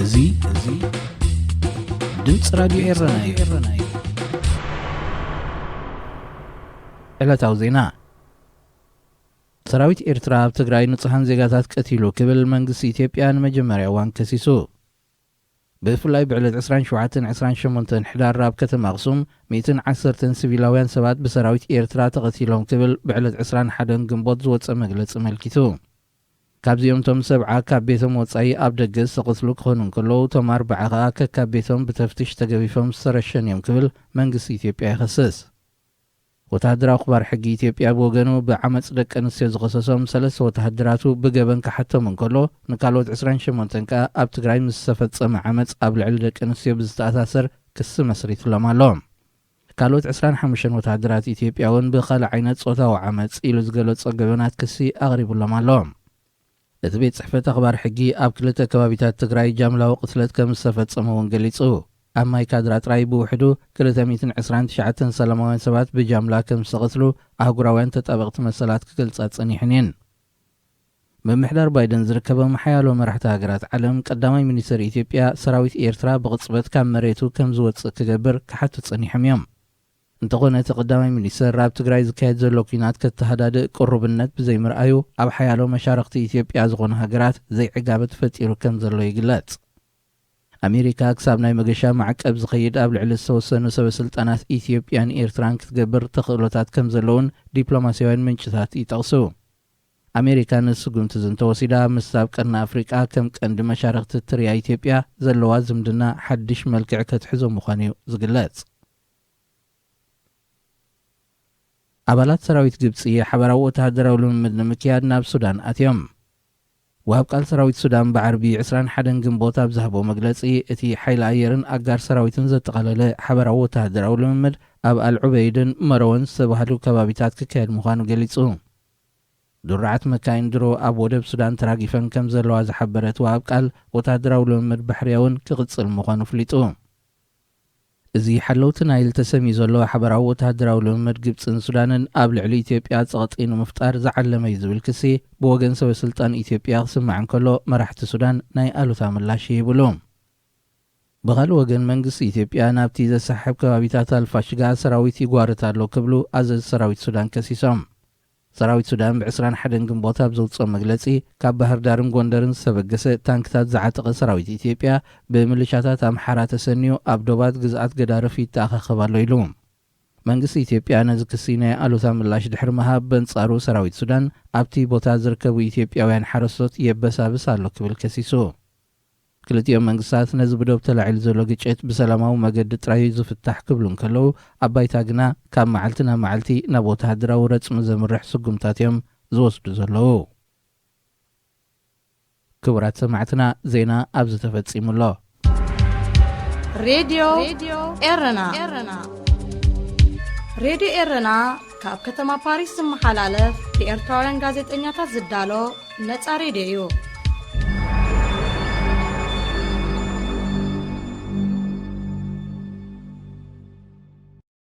እዙይ ድምፅ ራዲዮ ኤረና እዩ። ዕለታዊ ዜና ሰራዊት ኤርትራ ኣብ ትግራይ ንጹሃን ዜጋታት ቀቲሉ ክብል መንግስቲ ኢትዮጵያ ንመጀመርያ እዋን ከሲሱ። ብፍላይ ብዕለት 27-28 ሕዳር ኣብ ከተማ ኣክሱም 110 ሲቪላውያን ሰባት ብሰራዊት ኤርትራ ተቐቲሎም ክብል ብዕለት 21 ግንቦት ዝወፀ መግለፂ መልኪቱ። ካብዚኦም ቶም 70 ካብ ቤቶም ወፃኢ ኣብ ደገ ዝተቐትሉ ክኾኑ እንከለዉ ቶም 40 ኸኣ ከካብ ቤቶም ብተፍቲሽ ተገቢፎም ዝተረሸን እዮም ክብል መንግስቲ ኢትዮጵያ ይኸስስ። ወታደራዊ ኣኽባር ሕጊ ኢትዮጵያ ብወገኑ ብዓመፅ ደቂ ኣንስትዮ ዝኸሰሶም 3 ወታደራቱ ብገበን ክሓቶም እንከሎ ንካልኦት 28 ከኣ ኣብ ትግራይ ምስ ዝተፈፀመ ዓመፅ ኣብ ልዕሊ ደቂ ኣንስትዮ ብዝተኣሳሰር ክሲ መስሪትሎም ኣሎ። ካልኦት 25 ወታደራት ኢትዮጵያ እውን ብኻልእ ዓይነት ጾታዊ ዓመፅ ኢሉ ዝገለጾ ገበናት ክሲ ኣቕሪቡሎም ኣሎ። እቲ ቤት ጽሕፈት ኣኽባር ሕጊ ኣብ ክልተ ከባቢታት ትግራይ ጃምላዊ ቅትለት ከም ዝተፈጸመ እውን ገሊጹ። ኣብ ማይካድራ ጥራይ ብውሕዱ 229 ሰላማውያን ሰባት ብጃምላ ከም ዝተቐትሉ ኣህጉራውያን ተጣበቕቲ መሰላት ክገልጻ ጸኒሐን እየን። ብምሕዳር ባይደን ዝርከበ ሓያሎ መራሕቲ ሃገራት ዓለም ቀዳማይ ሚኒስትር ኢትዮጵያ ሰራዊት ኤርትራ ብቕጽበት ካብ መሬቱ ከም ዝወፅእ ክገብር ክሓቱ ጸኒሖም እዮም። እንተኾነ እቲ ቀዳማይ ሚኒስትር ኣብ ትግራይ ዝካየድ ዘሎ ኩናት ከተሃዳድእ ቅሩብነት ብዘይምርኣዩ ኣብ ሓያሎ መሻርክቲ ኢትዮጵያ ዝኾኑ ሃገራት ዘይዕጋበት ፈጢሩ ከም ዘሎ ይግለጽ። ኣሜሪካ ክሳብ ናይ መገሻ ማዕቀብ ዝኸይድ ኣብ ልዕሊ ዝተወሰኑ ሰበስልጣናት ኢትዮጵያን ኤርትራን ክትገብር ተኽእሎታት ከም ዘለውን ዲፕሎማስያውያን ምንጭታት ይጠቕሱ። ኣሜሪካ ንስጉምቲ ዝንተወሲዳ ምስዛብ ቀርኒ ኣፍሪቃ ከም ቀንዲ መሻርክቲ ትርያ ኢትዮጵያ ዘለዋ ዝምድና ሓድሽ መልክዕ ከትሕዞ ምዃኑ እዩ ዝግለጽ። ኣባላት ሰራዊት ግብፂ ሓበራዊ ወተሃደራዊ ልምምድ ንምክያድ ናብ ሱዳን ኣትዮም። ወሃብ ቃል ሰራዊት ሱዳን ብዓርቢ 21 ግንቦት ኣብ ዝሃቦ መግለፂ እቲ ሓይሊ ኣየርን ኣጋር ሰራዊትን ዘጠቓለለ ሓበራዊ ወተሃደራዊ ልምምድ ኣብ ኣልዑበይድን መረወን ዝተባህሉ ከባቢታት ክካየድ ምዃኑ ገሊጹ። ዱርዓት መካይን ድሮ ኣብ ወደብ ሱዳን ተራጊፈን ከም ዘለዋ ዝሓበረት ወሃብ ቃል ወተሃደራዊ ልምምድ ባሕርያውን ክቕፅል ምዃኑ ፍሊጡ። እዚ ሓለውቲ ናይል ተሰሚ ዘሎ ሓበራዊ ወተሃደራዊ ልምምድ ግብፅን ሱዳንን ኣብ ልዕሊ ኢትዮጵያ ፀቕጢ ንምፍጣር ዝዓለመ እዩ ዝብል ክሲ ብወገን ሰበስልጣን ኢትዮጵያ ክስማዕ እንከሎ መራሕቲ ሱዳን ናይ ኣሉታ ምላሽ ይብሉ። ብኻልእ ወገን መንግስቲ ኢትዮጵያ ናብቲ ዘሳሕብ ከባቢታት ኣልፋሽጋ ሰራዊት ይጓርት ኣሎ ክብሉ ኣዘዚ ሰራዊት ሱዳን ከሲሶም። ሰራዊት ሱዳን ብ21 ግንቦት ኣብ ዘውፅኦ መግለፂ ካብ ባህር ዳርን ጎንደርን ዝተበገሰ ታንክታት ዝዓጠቐ ሰራዊት ኢትዮጵያ ብምልሻታት ኣምሓራ ተሰኒዩ ኣብ ዶባት ግዝኣት ገዳረፍ ይተኣኻኸብ ኣሎ ኢሉ። መንግስቲ ኢትዮጵያ ነዚ ክሲ ናይ ኣሉታ ምላሽ ድሕሪ ምሃብ በንጻሩ ሰራዊት ሱዳን ኣብቲ ቦታ ዝርከቡ ኢትዮጵያውያን ሓረስቶት የበሳብስ ኣሎ ክብል ከሲሱ። ክልቲኦም መንግስታት ነዚ ብዶብ ተላዒሉ ዘሎ ግጭት ብሰላማዊ መገዲ ጥራይ ዝፍታሕ ክብሉ እንከለዉ ኣብ ባይታ ግና ካብ መዓልቲ ናብ መዓልቲ ናብ ወተሃደራዊ ረፅሚ ዘምርሕ ስጉምታት እዮም ዝወስዱ ዘለዉ። ክቡራት ሰማዕትና ዜና ኣብዚ ተፈጺሙሎ። ሬድዮ ኤረና ሬድዮ ኤረና ካብ ከተማ ፓሪስ ዝመሓላለፍ ብኤርትራውያን ጋዜጠኛታት ዝዳሎ ነፃ ሬድዮ እዩ።